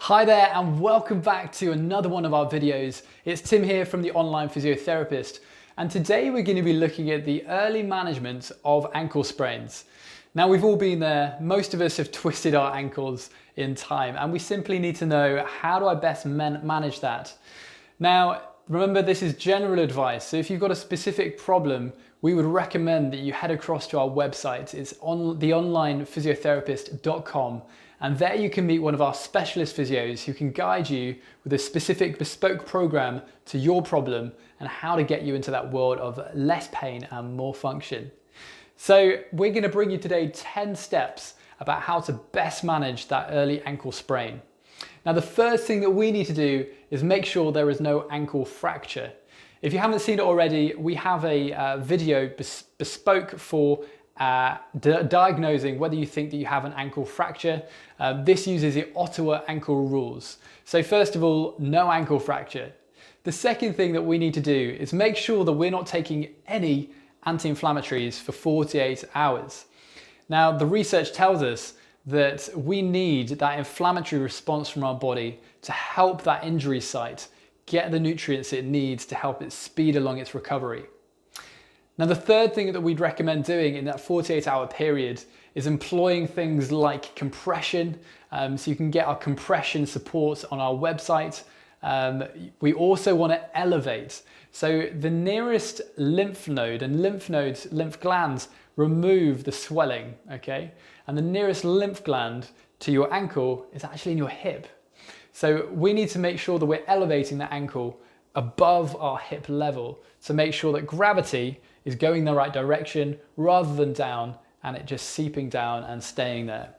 Hi there and welcome back to another one of our videos. It's Tim here from the Online Physiotherapist, and today we're going to be looking at the early management of ankle sprains. Now, we've all been there. Most of us have twisted our ankles in time, and we simply need to know, how do I best manage that? Now, remember, this is general advice, so if you've got a specific problem, we would recommend that you head across to our website. It's on theonlinephysiotherapist.com, and there you can meet one of our specialist physios who can guide you with a specific bespoke program to your problem and how to get you into that world of less pain and more function. So we're going to bring you today 10 steps about how to best manage that early ankle sprain. Now, the first thing that we need to do is make sure there is no ankle fracture. If you haven't seen it already, we have a video bespoke for diagnosing whether you think that you have an ankle fracture. This uses the Ottawa ankle rules. So first of all, no ankle fracture. The second thing that we need to do is make sure that we're not taking any anti-inflammatories for 48 hours. Now, the research tells us that we need that inflammatory response from our body to help that injury site get the nutrients it needs to help it speed along its recovery. Now, the third thing that we'd recommend doing in that 48-hour period is employing things like compression. So you can get our compression support on our website. We also want to elevate. So the nearest lymph node and lymph glands remove the swelling, okay? And the nearest lymph gland to your ankle is actually in your hip. So we need to make sure that we're elevating the ankle above our hip level to make sure that gravity is going the right direction rather than down and it just seeping down and staying there.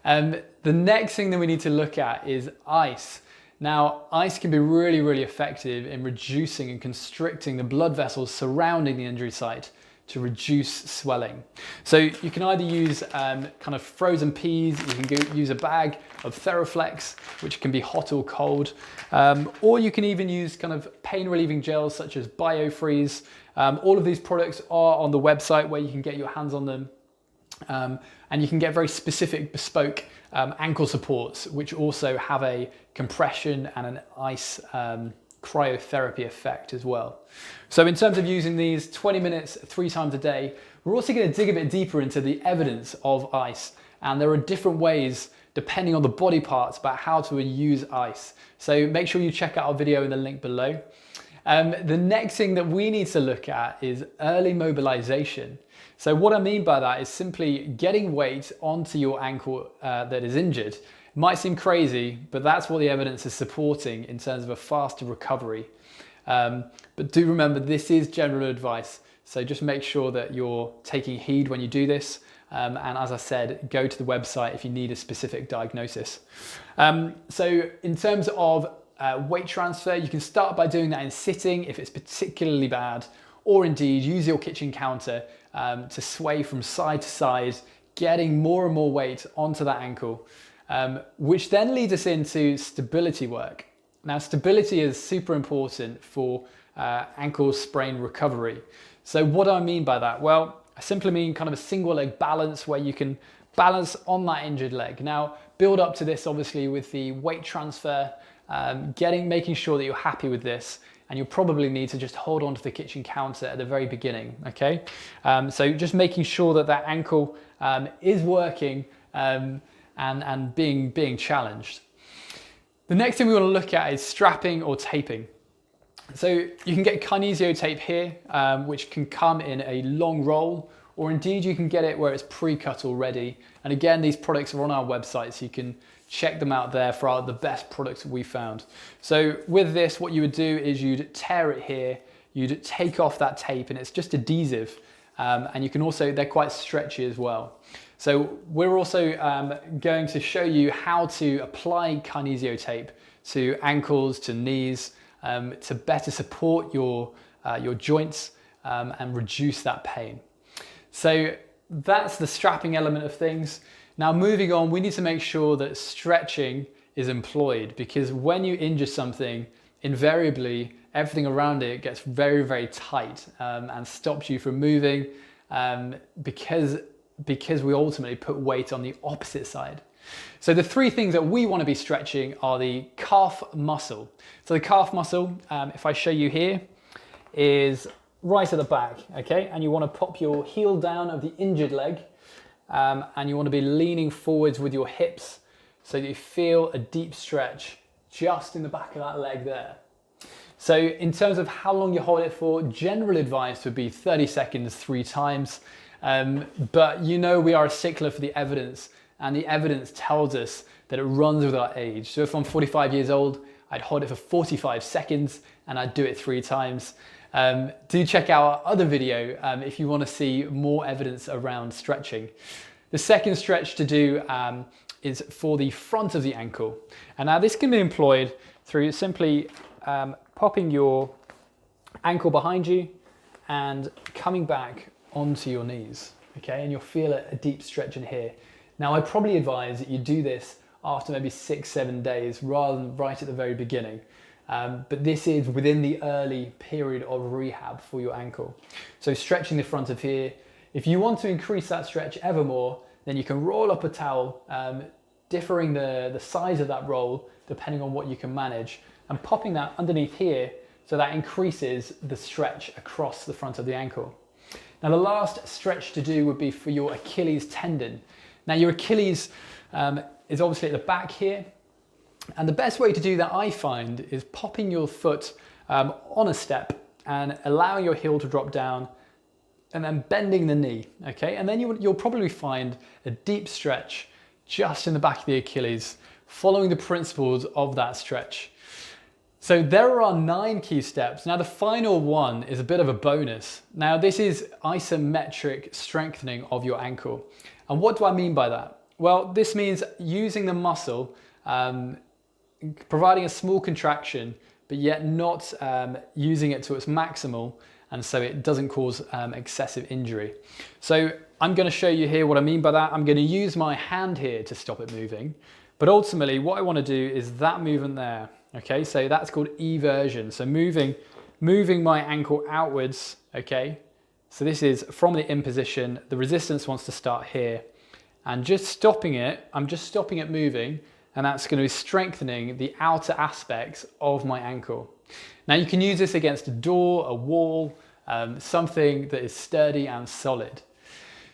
The next thing that we need to look at is ice. Now, ice can be really effective in reducing and constricting the blood vessels surrounding the injury site to reduce swelling. So you can either use kind of frozen peas, you can use a bag of Theraflex, which can be hot or cold, or you can even use kind of pain relieving gels such as BioFreeze. All of these products are on the website where you can get your hands on them. And you can get very specific bespoke ankle supports, which also have a compression and an ice cryotherapy effect as well. So in terms of using these 20 minutes, 3 times a day, we're also going to dig a bit deeper into the evidence of ice. And there are different ways, depending on the body parts, about how to use ice. So make sure you check out our video in the link below. The next thing that we need to look at is early mobilization. So what I mean by that is simply getting weight onto your ankle that is injured. It might seem crazy, but that's what the evidence is supporting in terms of a faster recovery. But do remember, this is general advice. So just make sure that you're taking heed when you do this. And as I said, go to the website if you need a specific diagnosis. So in terms of weight transfer, you can start by doing that in sitting if it's particularly bad, or indeed use your kitchen counter to sway from side to side, getting more and more weight onto that ankle, which then leads us into stability work. Now, stability is super important for ankle sprain recovery. So what do I mean by that? Well, I simply mean kind of a single leg balance where you can balance on that injured leg. Now, build up to this obviously with the weight transfer, making sure that you're happy with this, and you'll probably need to just hold on to the kitchen counter at the very beginning, okay? So just making sure that that ankle is working and being challenged. The next thing we want to look at is strapping or taping. So you can get kinesio tape here, which can come in a long roll, or indeed you can get it where it's pre-cut already. And again, these products are on our website, so you can check them out there for the best products we found. So with this, what you would do is you'd tear it here, you'd take off that tape, and it's just adhesive. And you can also, they're quite stretchy as well. So we're also going to show you how to apply kinesio tape to ankles, to knees, to better support your joints and reduce that pain. So that's the strapping element of things. Now, moving on, we need to make sure that stretching is employed, because when you injure something, invariably everything around it gets very tight and stops you from moving because we ultimately put weight on the opposite side. So the three things that we want to be stretching are the calf muscle. So the calf muscle, if I show you here, is right at the back, okay? And you want to pop your heel down of the injured leg, and you want to be leaning forwards with your hips so that you feel a deep stretch just in the back of that leg there. So in terms of how long you hold it for, general advice would be 30 seconds 3 times. But you know we are a stickler for the evidence, and the evidence tells us that it runs with our age. So if I'm 45 years old, I'd hold it for 45 seconds and I'd do it 3 times. Do check out our other video if you want to see more evidence around stretching. The second stretch to do is for the front of the ankle. And now this can be employed through simply popping your ankle behind you and coming back onto your knees, okay? And you'll feel a deep stretch in here. Now, I probably advise that you do this after maybe 6-7 days rather than right at the very beginning. But this is within the early period of rehab for your ankle. So stretching the front of here. If you want to increase that stretch ever more, then you can roll up a towel, differing the size of that roll depending on what you can manage, and popping that underneath here so that increases the stretch across the front of the ankle. Now the last stretch to do would be for your Achilles tendon. Now your Achilles is obviously at the back here, and the best way to do that I find is popping your foot on a step and allowing your heel to drop down and then bending the knee, okay? And then you'll probably find a deep stretch just in the back of the Achilles, following the principles of that stretch. So there are 9 key steps. Now the final one is a bit of a bonus. Now this is isometric strengthening of your ankle. And what do I mean by that? Well, this means using the muscle, providing a small contraction, but yet not using it to its maximal, and so it doesn't cause excessive injury. So I'm going to show you here what I mean by that. I'm going to use my hand here to stop it moving, but ultimately what I want to do is that movement there. Okay, so that's called eversion. So moving my ankle outwards, okay? So this is from the in position, the resistance wants to start here, and just stopping it, I'm just stopping it moving, and that's going to be strengthening the outer aspects of my ankle. Now you can use this against a door, a wall, something that is sturdy and solid.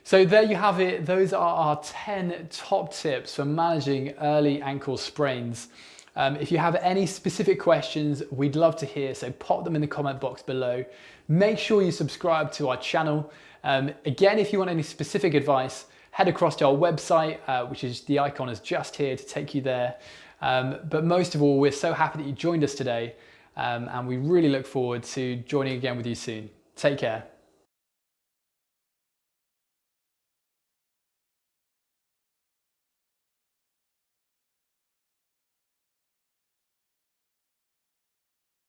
So there you have it. Those are our 10 top tips for managing early ankle sprains. If you have any specific questions, we'd love to hear, so pop them in the comment box below. Make sure you subscribe to our channel. Again, if you want any specific advice, head across to our website, which is the icon is just here to take you there. But most of all, we're so happy that you joined us today, and we really look forward to joining again with you soon. Take care.